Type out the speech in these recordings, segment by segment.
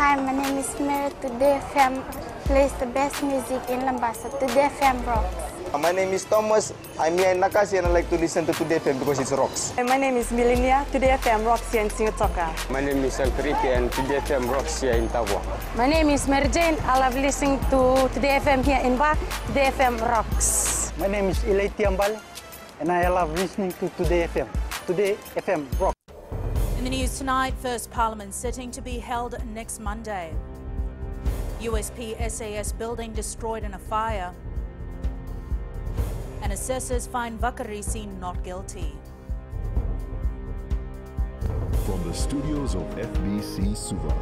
Hi, my name is Mary. Today FM plays the best music in Lambasa. Today FM rocks. My name is Thomas. I'm here in Nakasi and I like to listen to Today FM because it rocks. My name is Milenia. Today FM rocks here in Singapour. My name is Alfriti and Today FM rocks here in Tavwa. My name is Mary Jane. I love listening to Today FM here in Ba. Today FM rocks. My name is Ilaiti Ambal and I love listening to Today FM. Today FM rocks. In the news tonight, first Parliament sitting to be held next Monday. USP SAS building destroyed in a fire. And assessors find Vakarisi not guilty. From the studios of FBC Suva,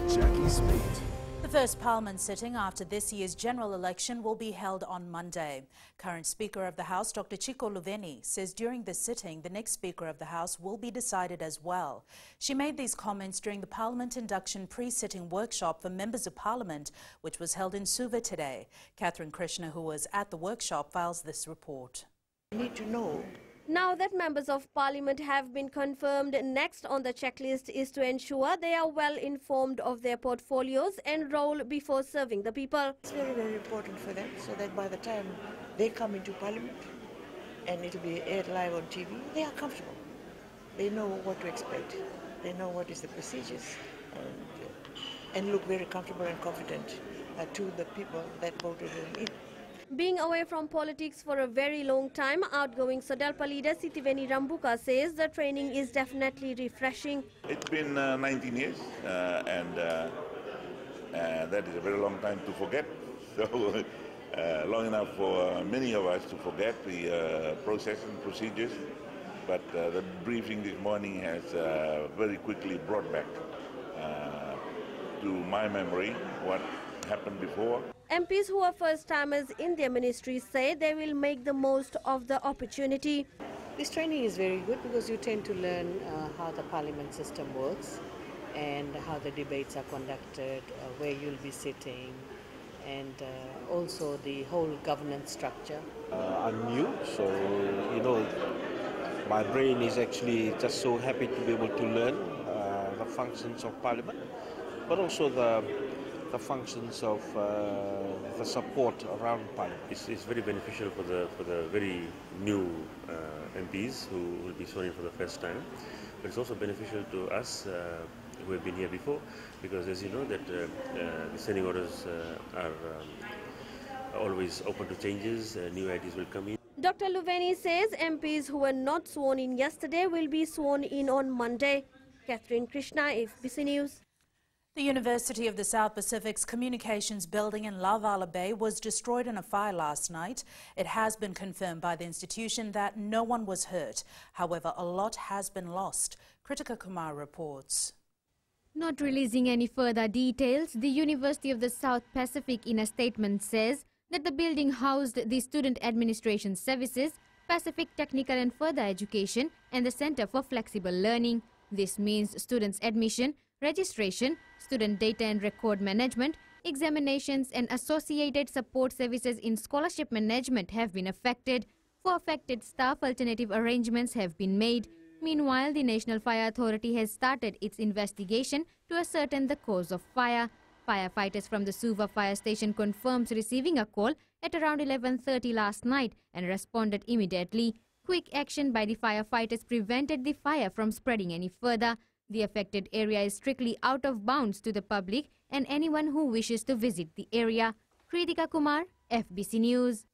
Jackie Spate. The first Parliament sitting after this year's general election will be held on Monday. Current Speaker of the House, Dr. Chico Luveni, says during this sitting, the next Speaker of the House will be decided as well. She made these comments during the Parliament induction pre-sitting workshop for Members of Parliament, which was held in Suva today. Catherine Krishna, who was at the workshop, files this report. We need to know. Now that members of parliament have been confirmed, next on the checklist is to ensure they are well informed of their portfolios and role before serving the people. It's very, very important for them so that by the time they come into parliament and it will be aired live on TV, they are comfortable. They know what to expect. They know what is the procedures and look very comfortable and confident to the people that voted them in. Being away from politics for a very long time, outgoing Sodelpa leader Sitiveni Rambuka says the training is definitely refreshing. It's been 19 years and that is a very long time to forget. So long enough for many of us to forget the process and procedures. But the briefing this morning has very quickly brought back to my memory what happened before. MPs who are first-timers in their ministries say they will make the most of the opportunity. This training is very good because you tend to learn how the parliament system works and how the debates are conducted, where you'll be sitting, and also the whole governance structure. I'm new, so my brain is actually just so happy to be able to learn the functions of parliament, but also the functions of the support around parliament. It's very beneficial for the very new MPs who will be sworn in for the first time. But it's also beneficial to us who have been here before, because as you know that the standing orders are always open to changes, new ideas will come in. Dr. Luveni says MPs who were not sworn in yesterday will be sworn in on Monday. Catherine Krishna, FBC News. The University of the South Pacific's communications building in Lavala Bay was destroyed in a fire last night. It has been confirmed by the institution that no one was hurt. However, a lot has been lost. Kritika Kumar reports. Not releasing any further details, the University of the South Pacific in a statement says that the building housed the Student Administration Services, Pacific Technical and Further Education and the Center for Flexible Learning. This means students' admission, registration, student data and record management, examinations and associated support services in scholarship management have been affected. For affected staff, alternative arrangements have been made. Meanwhile, the National Fire Authority has started its investigation to ascertain the cause of fire. Firefighters from the Suva fire station confirms receiving a call at around 11:30 last night and responded immediately. Quick action by the firefighters prevented the fire from spreading any further. The affected area is strictly out of bounds to the public and anyone who wishes to visit the area. Kritika Kumar, FBC News.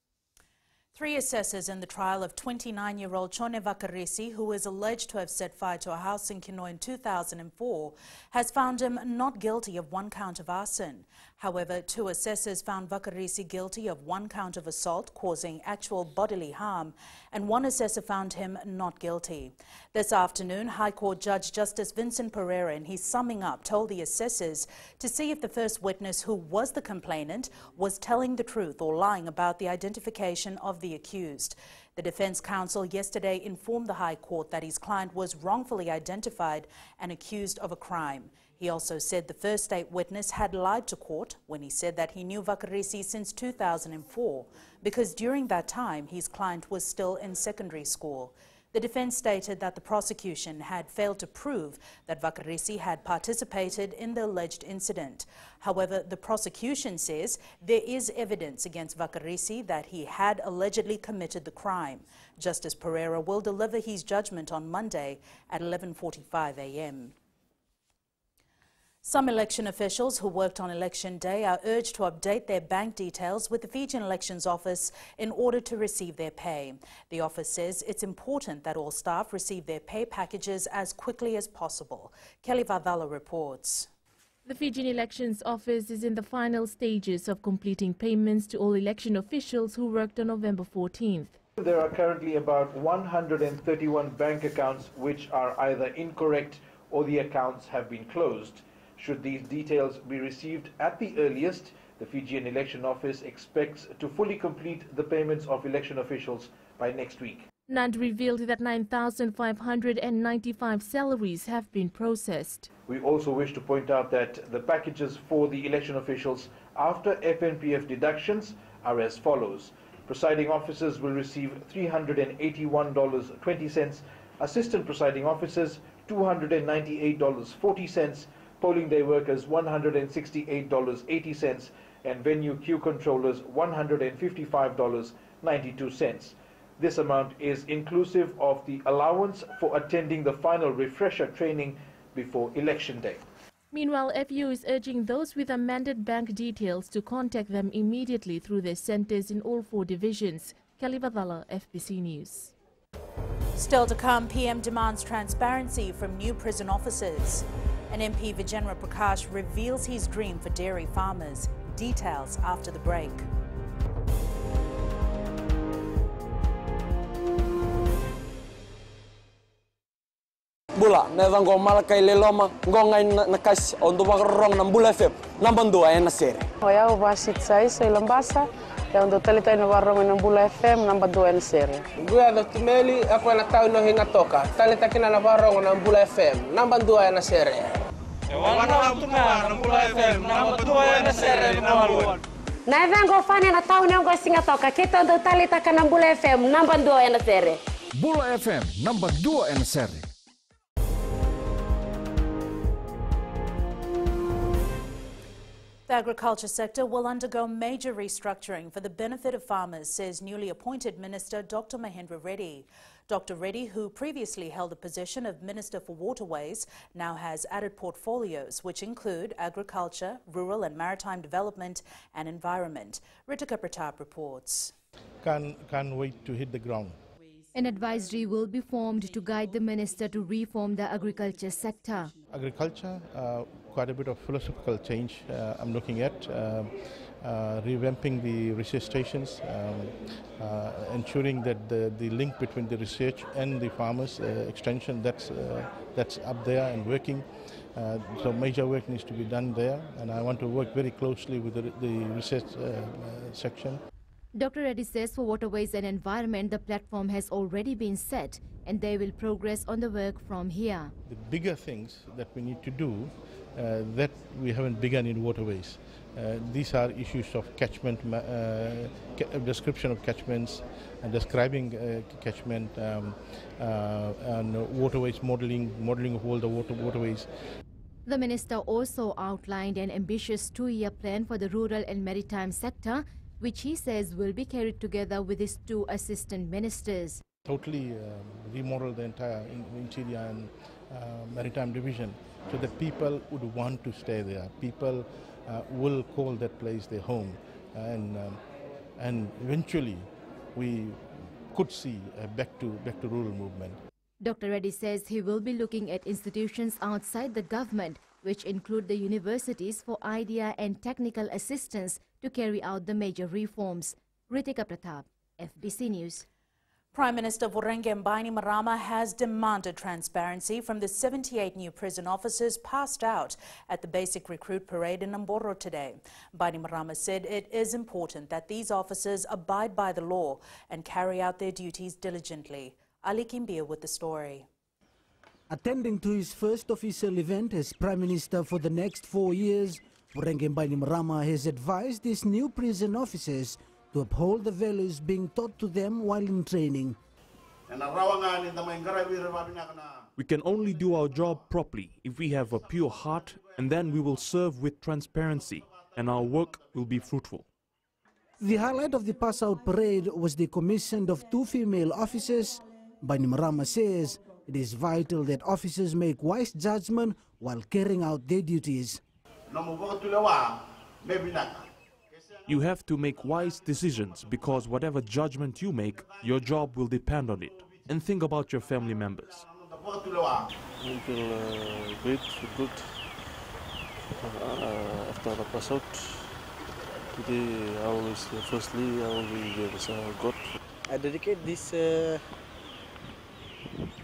3 assessors in the trial of 29-year-old Chone Vakarisi, who is alleged to have set fire to a house in Kinoy in 2004, has found him not guilty of 1 count of arson. However, 2 assessors found Vakarisi guilty of 1 count of assault causing actual bodily harm, and 1 assessor found him not guilty. This afternoon, High Court Judge Justice Vincent Pereira, in his summing up, told the assessors to see if the first witness, who was the complainant, was telling the truth or lying about the identification of the accused. The Defence Counsel yesterday informed the High Court that his client was wrongfully identified and accused of a crime. He also said the first state witness had lied to court when he said that he knew Vakarisi since 2004 because during that time his client was still in secondary school. The defense stated that the prosecution had failed to prove that Vakarisi had participated in the alleged incident. However, the prosecution says there is evidence against Vakarisi that he had allegedly committed the crime. Justice Pereira will deliver his judgment on Monday at 11:45 a.m. Some election officials who worked on election day are urged to update their bank details with the Fijian Elections Office in order to receive their pay. The office says it's important that all staff receive their pay packages as quickly as possible. Kelly Vadala reports. The Fijian Elections Office is in the final stages of completing payments to all election officials who worked on November 14th. There are currently about 131 bank accounts which are either incorrect or the accounts have been closed. Should these details be received at the earliest, the Fijian Election Office expects to fully complete the payments of election officials by next week. NAD revealed that 9,595 salaries have been processed. We also wish to point out that the packages for the election officials after FNPF deductions are as follows. Presiding officers will receive $381.20, assistant presiding officers $298.40, polling day workers $168.80, and venue queue controllers $155.92. This amount is inclusive of the allowance for attending the final refresher training before election day. Meanwhile, FU is urging those with amended bank details to contact them immediately through their centres in all 4 divisions. Kelly Vadala, FBC News. Still to come, PM demands transparency from new prison officers. And MP Vijendra Prakash reveals his dream for dairy farmers. Details after the break. Bula, neva ngo malakai leloma, ngo ngai nakas ondo bagrong ng Bula FM, nambang 2 na sere. Hoya ubasit sai sa Ilambasa, ya ondo talita ino barong ng Bula FM, nambang 2 na sere. Guya do tumeli, ako na tao no hinga toka, talita kina na barong ng Bula FM, nambang 2 na sere. Wana tuma ng Bula FM, nambang 2 na sere nawaluan. Neva ngo fane na tao ngo singa toka, kita ondo talita ka ng Bula FM, nambang 2 na sere. Bula FM, nambang 2 na sere. The agriculture sector will undergo major restructuring for the benefit of farmers, says newly appointed Minister Dr. Mahendra Reddy. Dr. Reddy, who previously held the position of Minister for Waterways, now has added portfolios which include agriculture, rural and maritime development and environment. Ritika Pratap reports. Can't wait to hit the ground. An advisory will be formed to guide the minister to reform the agriculture sector. Agriculture, quite a bit of philosophical change I'm looking at, revamping the research stations, ensuring that the link between the research and the farmers extension, that's up there and working. So major work needs to be done there, and I want to work very closely with the research section. Dr. Reddy says for waterways and environment, the platform has already been set and they will progress on the work from here. The bigger things that we need to do that we haven't begun in waterways. These are issues of catchment, description of catchments, and describing catchment, and waterways modeling of all the waterways. The minister also outlined an ambitious 2-year plan for the rural and maritime sector, which he says will be carried together with his 2 assistant ministers. Totally remodel the entire interior and maritime division so that people would want to stay there. People will call that place their home, and eventually we could see a back to rural movement. Dr. Reddy says he will be looking at institutions outside the government, which include the universities, for idea and technical assistance to carry out the major reforms. Ritika Pratap, FBC News. Prime Minister Voreqe Bainimarama has demanded transparency from the 78 new prison officers passed out at the basic recruit parade in Namboro today. Bainimarama said it is important that these officers abide by the law and carry out their duties diligently. Ali Kimbia with the story. Attending to his first official event as Prime Minister for the next 4 years, Voreqe Bainimarama has advised his new prison officers to uphold the values being taught to them while in training. We can only do our job properly if we have a pure heart, and then we will serve with transparency, and our work will be fruitful. The highlight of the pass-out parade was the commission of 2 female officers. Bainimarama says it is vital that officers make wise judgment while carrying out their duties. You have to make wise decisions because whatever judgment you make, your job will depend on it. And think about your family members. We feel great, good. After the pass out, today I always, firstly, I always God. I dedicate this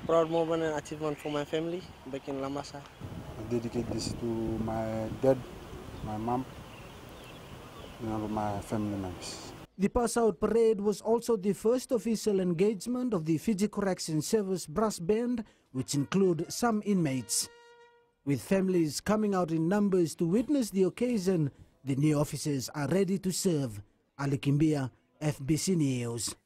proud moment and achievement for my family back in Lambasa. I dedicate this to my dad, my mom, and all my family members. The pass-out parade was also the first official engagement of the Fiji Correction Service Brass Band, which include some inmates. With families coming out in numbers to witness the occasion, the new officers are ready to serve. Ali Kimbia, FBC News.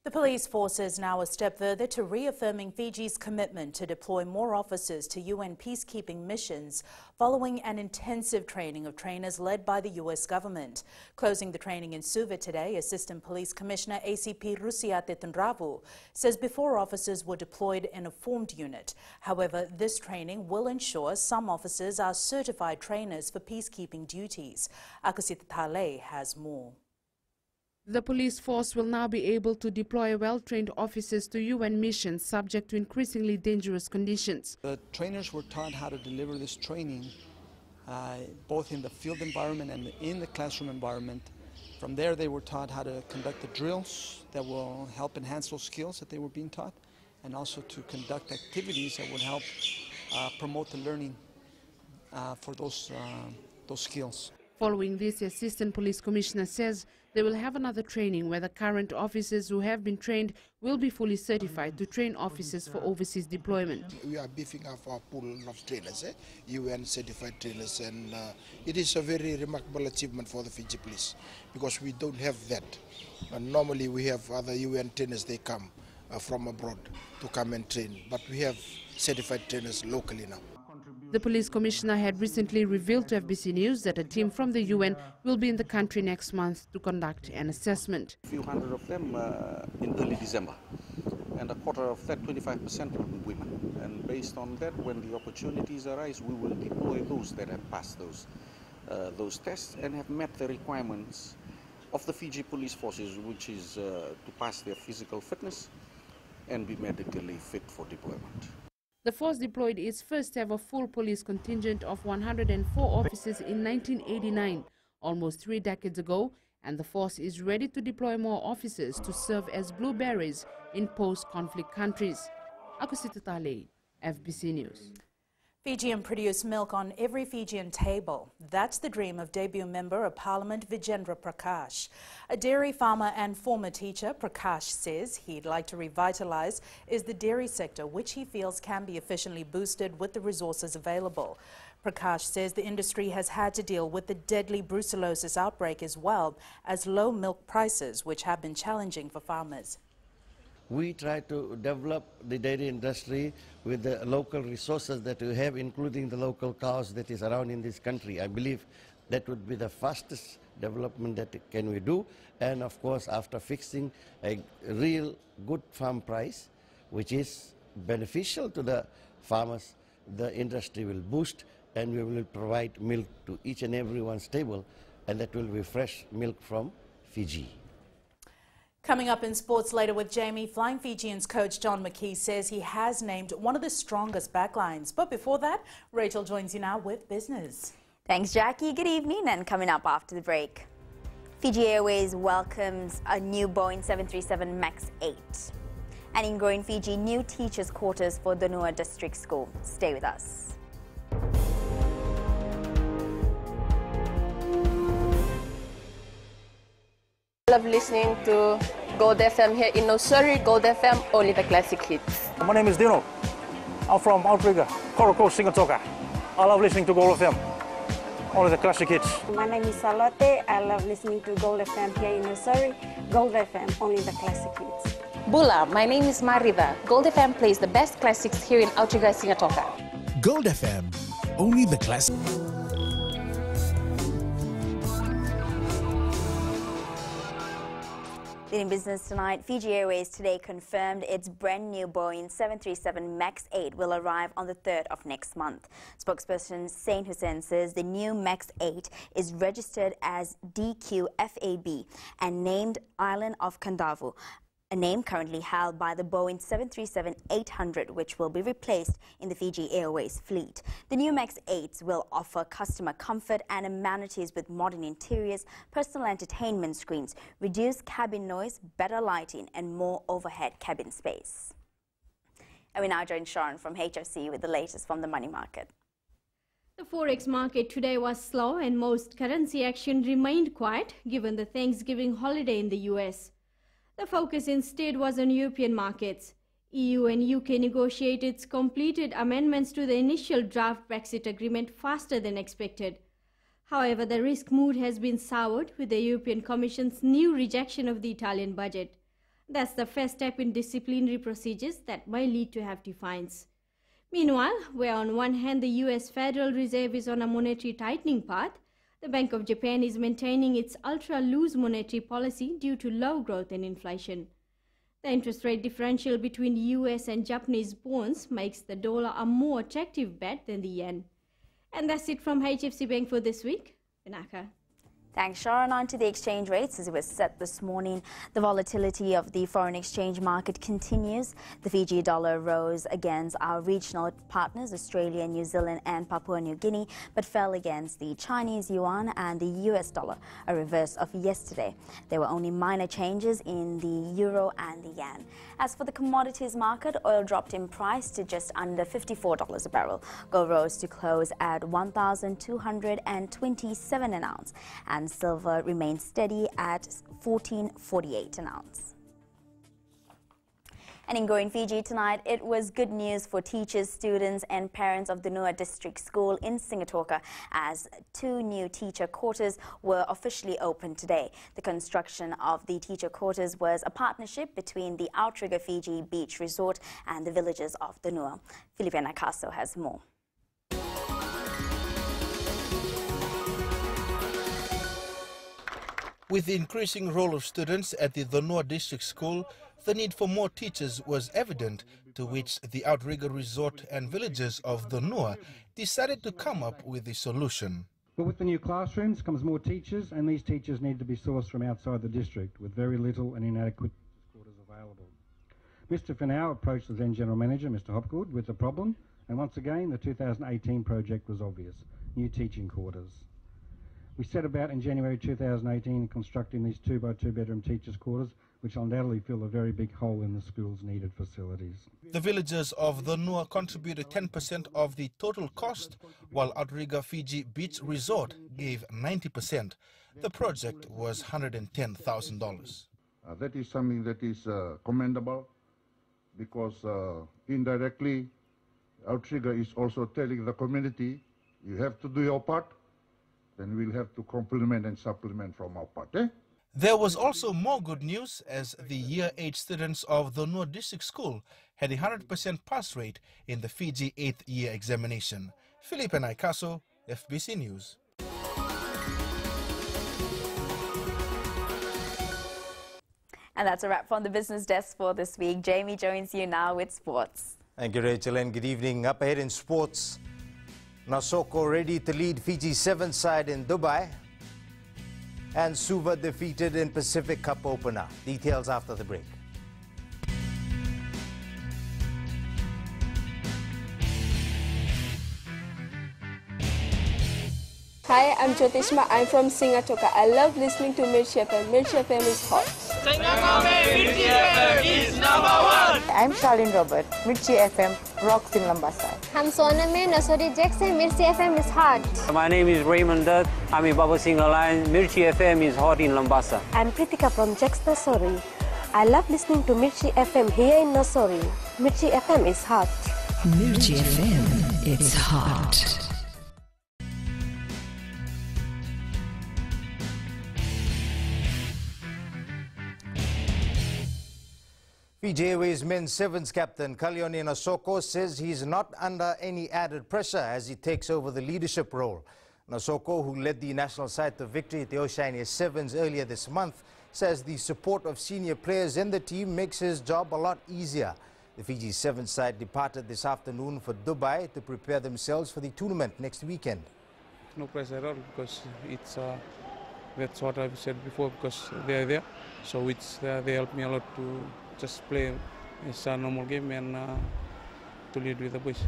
The police force is now a step further to reaffirming Fiji's commitment to deploy more officers to UN peacekeeping missions following an intensive training of trainers led by the US government. Closing the training in Suva today, Assistant Police Commissioner ACP Rusiate Tunravu says before officers were deployed in a formed unit. However, this training will ensure some officers are certified trainers for peacekeeping duties. Akusita Tale has more. The police force will now be able to deploy well-trained officers to UN missions subject to increasingly dangerous conditions. The trainers were taught how to deliver this training both in the field environment and in the classroom environment. From there they were taught how to conduct the drills that will help enhance those skills that they were being taught, and also to conduct activities that would help promote the learning for those skills. Following this, the Assistant Police Commissioner says they will have another training where the current officers who have been trained will be fully certified to train officers for overseas deployment. We are beefing up our pool of trainers, UN certified trainers, and it is a very remarkable achievement for the Fiji Police because we don't have that. Normally we have other UN trainers, they come from abroad to come and train, but we have certified trainers locally now. The police commissioner had recently revealed to FBC News that a team from the UN will be in the country next month to conduct an assessment. A few hundred of them in early December, and a quarter of that, 25%, will be women. And based on that, when the opportunities arise, we will deploy those that have passed those tests and have met the requirements of the Fiji police forces, which is to pass their physical fitness and be medically fit for deployment. The force deployed its first ever full police contingent of 104 officers in 1989, almost 3 decades ago, and the force is ready to deploy more officers to serve as blue berets in post-conflict countries. Akusita Tale, FBC News. Fijian produce milk on every Fijian table. That's the dream of debut Member of Parliament Vijendra Prakash. A dairy farmer and former teacher, Prakash says he'd like to revitalise is the dairy sector, which he feels can be efficiently boosted with the resources available. Prakash says the industry has had to deal with the deadly brucellosis outbreak as well as low milk prices, which have been challenging for farmers. We try to develop the dairy industry with the local resources that we have, including the local cows that is around in this country. I believe that would be the fastest development that can we do. And of course, after fixing a real good farm price, which is beneficial to the farmers, the industry will boost and we will provide milk to each and everyone's table, and that will be fresh milk from Fiji. Coming up in sports later with Jamie, Flying Fijians coach John McKee says he has named one of the strongest backlines. But before that, Rachel joins you now with business. Thanks, Jackie. Good evening, and coming up after the break. Fiji Airways welcomes a new Boeing 737 MAX 8. And in growing Fiji, new teachers' quarters for Donua District School. Stay with us. I love listening to Gold FM here in Nosuri. Gold FM, only the classic hits. My name is Dino. I'm from Outrigger, Coral Coast, Singatoka. I love listening to Gold FM, only the classic hits. My name is Salote. I love listening to Gold FM here in Nosuri. Gold FM, only the classic hits. Bula, my name is Mariva. Gold FM plays the best classics here in Outrigger, Singatoka. Gold FM, only the classic. In business tonight, Fiji Airways today confirmed its brand new Boeing 737 MAX 8 will arrive on the 3rd of next month. Spokesperson Sain Hussein says the new MAX 8 is registered as DQFAB and named Island of Kandavu, a name currently held by the Boeing 737-800, which will be replaced in the Fiji Airways fleet. The new MAX 8s will offer customer comfort and amenities with modern interiors, personal entertainment screens, reduced cabin noise, better lighting, and more overhead cabin space. And we now join Sharon from HFC with the latest from the money market. The Forex market today was slow and most currency action remained quiet given the Thanksgiving holiday in the US. The focus instead was on European markets. EU and UK negotiated completed amendments to the initial draft Brexit agreement faster than expected. However, the risk mood has been soured with the European Commission's new rejection of the Italian budget. That's the first step in disciplinary procedures that might lead to hefty fines. Meanwhile, where on one hand the US Federal Reserve is on a monetary tightening path, the Bank of Japan is maintaining its ultra-loose monetary policy due to low growth and inflation. The interest rate differential between US and Japanese bonds makes the dollar a more attractive bet than the yen. And that's it from HFC Bank for this week. Vinaka. Thanks, Sharon. On to the exchange rates as it was set this morning. The volatility of the foreign exchange market continues. The Fiji dollar rose against our regional partners, Australia, New Zealand and Papua New Guinea, but fell against the Chinese yuan and the US dollar, a reverse of yesterday. There were only minor changes in the euro and the yen. As for the commodities market, oil dropped in price to just under $54 a barrel. Gold rose to close at $1,227 an ounce. And silver remains steady at $14.48 an ounce. And in Growing Fiji tonight, it was good news for teachers, students and parents of the Nua District School in Singatoka as 2 new teacher quarters were officially opened today. The construction of the teacher quarters was a partnership between the Outrigger Fiji Beach Resort and the villagers of the Nua. Felipe Nakaso has more. With the increasing role of students at the Nua District School, the need for more teachers was evident, to which the Outrigger Resort and villagers of the Nua decided to come up with a solution. But with the new classrooms comes more teachers, and these teachers need to be sourced from outside the district, with very little and inadequate quarters available. Mr. Finau approached the then General Manager, Mr. Hopgood, with the problem, and once again the 2018 project was obvious: new teaching quarters. We set about in January 2018 constructing these 2-by-2 bedroom teachers' quarters, which undoubtedly fill a very big hole in the school's needed facilities. The villagers of the Nua contributed 10% of the total cost, while Outrigger Fiji Beach Resort gave 90%. The project was $110,000. That is something that is commendable, because indirectly Outrigger is also telling the community, you have to do your part, then we'll have to complement and supplement from our part. There was also more good news, as the Year 8 students of the Nua District School had a 100% pass rate in the Fiji 8th year examination. Felipe Naikaso, FBC News. And that's a wrap from the business desk for this week. Jamie joins you now with sports. Thank you, Rachel, and good evening. Up ahead in sports, Nasoko ready to lead Fiji's 7th side in Dubai, and Suva defeated in Pacific Cup opener. Details after the break. Hi, I'm Jyotishma. I'm from Singatoka. I love listening to Mirchi FM. Mirchi FM is hot. Mirchi FM is #1. I'm Charlene Robert. Mirchi FM rocks in Lambasa. I'm Soname Nasori Jackson. Mirchi FM is hot. My name is Raymond Dutt. I'm in Baba Singh Alliance. Mirchi FM is hot in Lambasa. I'm Pritika from Jax Nasori. I love listening to Mirchi FM here in Nasori. Mirchi FM is hot. Mirchi FM, it's hot. Fiji Airways men's sevens captain Kalione Nasoko says he's not under any added pressure as he takes over the leadership role. Nasoko, who led the national side to victory at the Oceania Sevens earlier this month, says the support of senior players in the team makes his job a lot easier. The Fiji Sevens side departed this afternoon for Dubai to prepare themselves for the tournament next weekend. No pressure at all because it's that's what I've said before, because they're there, so they help me a lot to just play it's a normal game and to lead with the boys.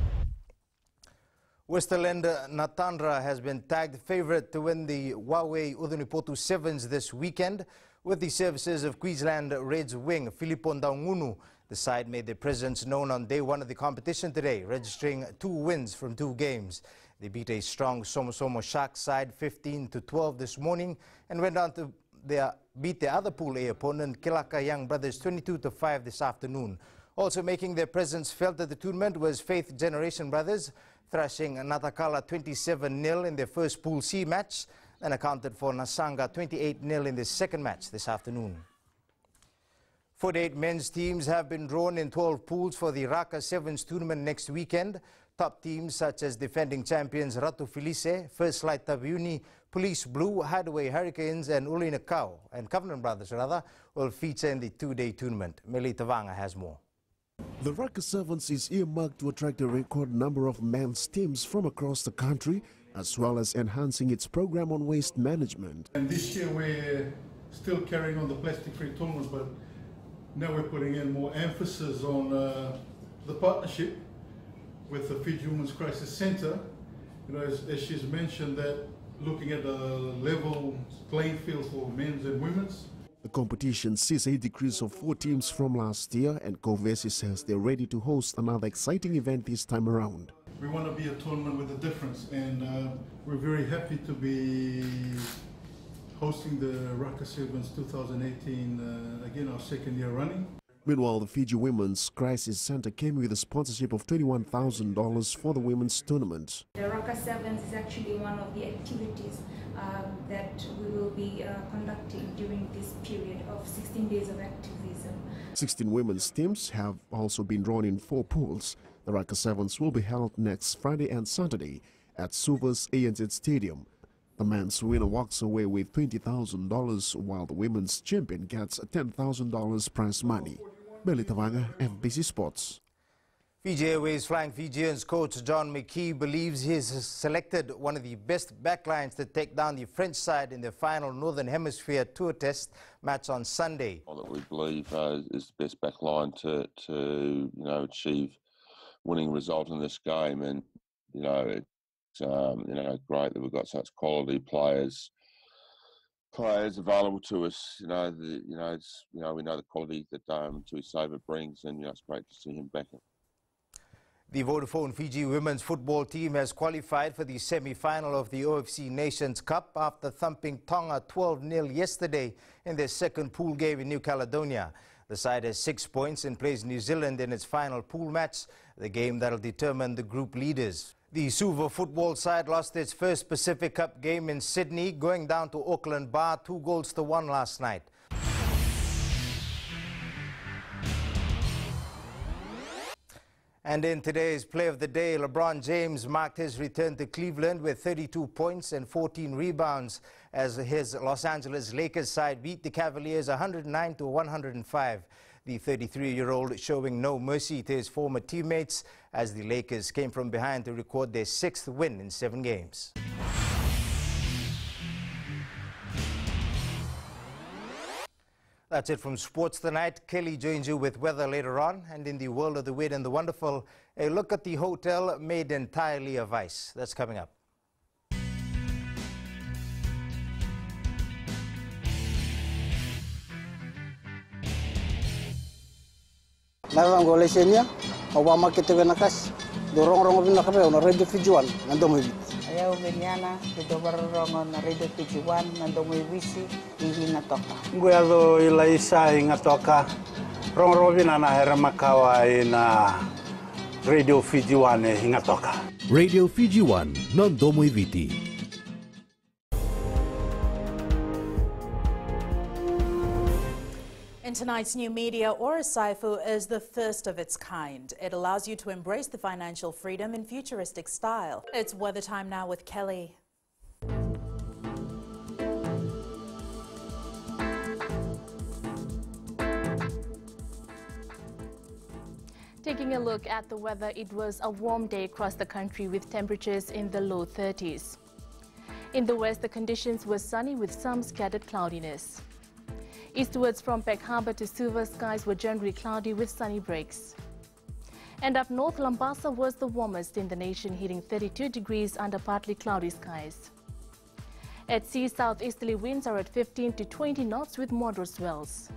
Westerland Natandra has been tagged favourite to win the Huawei Udunipotu Sevens this weekend with the services of Queensland Reds wing Filippo Ndaungunu. The side made their presence known on day one of the competition today, registering 2 wins from 2 games. They beat a strong Somosomo Sharks side 15-12 this morning and went on to beat their other Pool A opponent, Kilaka Young Brothers 22-5 this afternoon. Also making their presence felt at the tournament was Faith Generation Brothers, thrashing Natakala 27-0 in their first Pool C match and accounted for Nasanga 28-0 in their second match this afternoon. 48 men's teams have been drawn in 12 pools for the Raka Sevens tournament next weekend. Top teams such as defending champions Ratu Felice, First Light Tabiuni, Police Blue, Hideaway Hurricanes and Ulinakau and Covenant Brothers will feature in the 2-day tournament. Meli Tavanga has more. The Raka Sevens is earmarked to attract a record number of men's teams from across the country, as well as enhancing its program on waste management. And this year we're still carrying on the plastic-free tournament, but now we're putting in more emphasis on the partnership with the Fiji Women's Crisis Centre. You know, as she's mentioned, that looking at a level playing field for men's and women's. The competition sees a decrease of 4 teams from last year, and Kovesi says they're ready to host another exciting event this time around. We want to be a tournament with a difference, and we're very happy to be hosting the Raka Sevens 2018, again our 2nd year running. Meanwhile, the Fiji Women's Crisis Centre came with a sponsorship of $21,000 for the women's tournament. The Raka Sevens is actually one of the activities that we will be conducting during this period of 16 days of activism. 16 women's teams have also been drawn in 4 pools. The Raka Sevens will be held next Friday and Saturday at Suva's ANZ Stadium. The men's winner walks away with $20,000, while the women's champion gets $10,000 prize money. Meli Tavanga, FBC Sports. Fiji Airways Flying Fijians coach John McKee believes he has selected one of the best backlines to take down the French side in their final Northern Hemisphere tour test match on Sunday. That we believe is the best backline to achieve winning result in this game, and it's great that we've got such quality players available to us. We know the quality that Tui Saver brings, and it's great to see him back. The Vodafone Fiji women's football team has qualified for the semi-final of the OFC Nations Cup after thumping Tonga 12-0 yesterday in their second pool game in New Caledonia. The side has 6 points and plays New Zealand in its final pool match, the game that will determine the group leaders. The Suva football side lost its first Pacific Cup game in Sydney, going down to Auckland Bar 2-1 last night. And in today's Play of the Day, LeBron James marked his return to Cleveland with 32 points and 14 rebounds as his Los Angeles Lakers side beat the Cavaliers 109-105. The 33-year-old showing no mercy to his former teammates as the Lakers came from behind to record their 6th win in 7 games. That's it from sports tonight. Kelly joins you with weather later on. And in the world of the weird and the wonderful, a look at the hotel made entirely of ice. That's coming up. Narang golesenya, awama kita nakas, dorong binakape, on Radio Fiji One, nandomoy. Ayaw benyana, dito barong na Radio Fiji One, nandomoy wisi, hinatoka. Guado ilaisa hinatoka, rong binana heramakawa ina Radio Fiji One hinatoka. Radio Fiji One, nandomoy viti. In And tonight's new media or Saifu is the first of its kind. It allows you to embrace the financial freedom in futuristic style. It's weather time now with Kelly. Taking a look at the weather, it was a warm day across the country with temperatures in the low 30s. In the west, the conditions were sunny with some scattered cloudiness. Eastwards from Peck Harbour to Suva, skies were generally cloudy with sunny breaks. And up north, Lambasa was the warmest in the nation, hitting 32 degrees under partly cloudy skies. At sea, southeasterly winds are at 15 to 20 knots with moderate swells.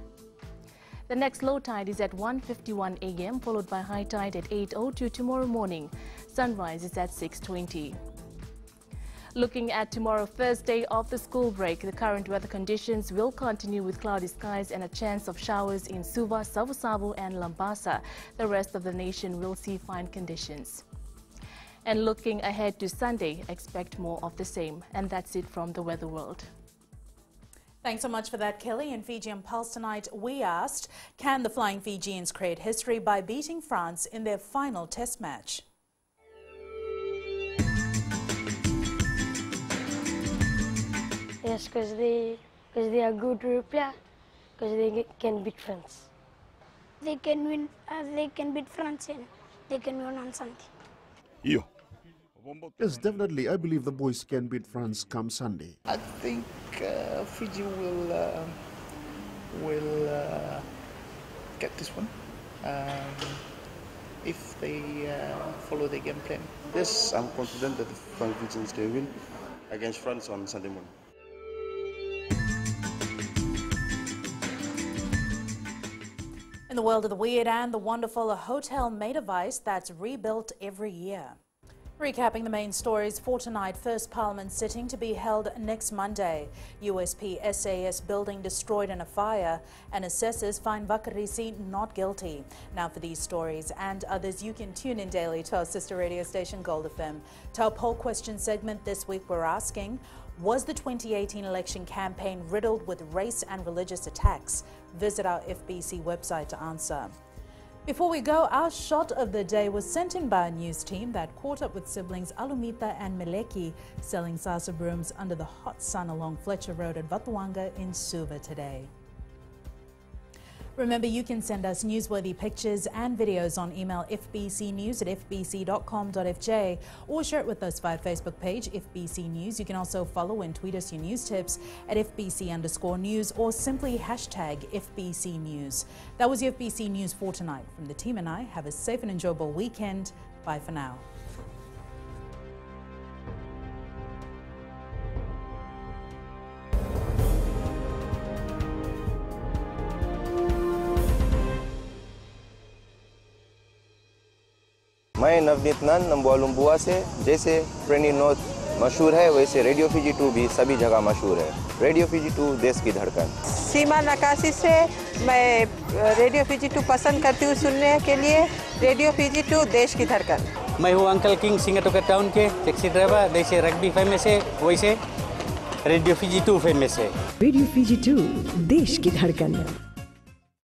The next low tide is at 1:51 a.m. followed by high tide at 8:02 tomorrow morning. Sunrise is at 6:20. Looking at tomorrow, first day of the school break, the current weather conditions will continue with cloudy skies and a chance of showers in Suva, Savu-Savu and Lambasa. The rest of the nation will see fine conditions. And looking ahead to Sunday, expect more of the same. And that's it from the Weather World. Thanks so much for that, Kelly. In Fijian Pulse tonight, we asked, can the Flying Fijians create history by beating France in their final test match? Yes, because they are good player, because they can beat France. They can win. They can beat France and they can win on Sunday. Yeah. Yes, definitely. I believe the boys can beat France come Sunday. I think Fiji will get this one if they follow the game plan. Yes, I'm confident that the Flying Fijians can win against France on Sunday morning. In the world of the weird and the wonderful, a hotel made of ice that's rebuilt every year. Recapping the main stories for tonight, first Parliament sitting to be held next Monday. USP SAS building destroyed in a fire, and assessors find Vakarisi not guilty. Now for these stories and others, you can tune in daily to our sister radio station Gold FM. To our poll question segment this week, we're asking, was the 2018 election campaign riddled with race and religious attacks? Visit our FBC website to answer. Before we go, our shot of the day was sent in by a news team that caught up with siblings Alumita and Meleki selling sasa brooms under the hot sun along Fletcher Road at Vatuanga in Suva today. Remember, you can send us newsworthy pictures and videos on email fbcnews@fbc.com.fj or share it with us via Facebook page FBC News. You can also follow and tweet us your news tips at FBC_news or simply hashtag FBC News. That was your FBC News for tonight. From the team and I, have a safe and enjoyable weekend. Bye for now. मैं नवनीत नंद नंबुआ से जैसे प्रेनी note मशहूर है वैसे radio Fiji 2 भी सभी जगह मशहूर है। रेडियो फीजी 2 देश की धड़कन। सीमा नकाशी से मैं रेडियो फीजी 2 पसंद करती हूँ सुनने के लिए। रेडियो फीजी 2 देश की धड़कन। मैं हूँ अंकल किंग सिंगाटोका टाउन के टैक्सी ड्राइवर। जैसे रग्बी फेमस है वैसे रेडियो फीजी 2 फेमस है। रेडियो फीजी 2 देश की धड़कन।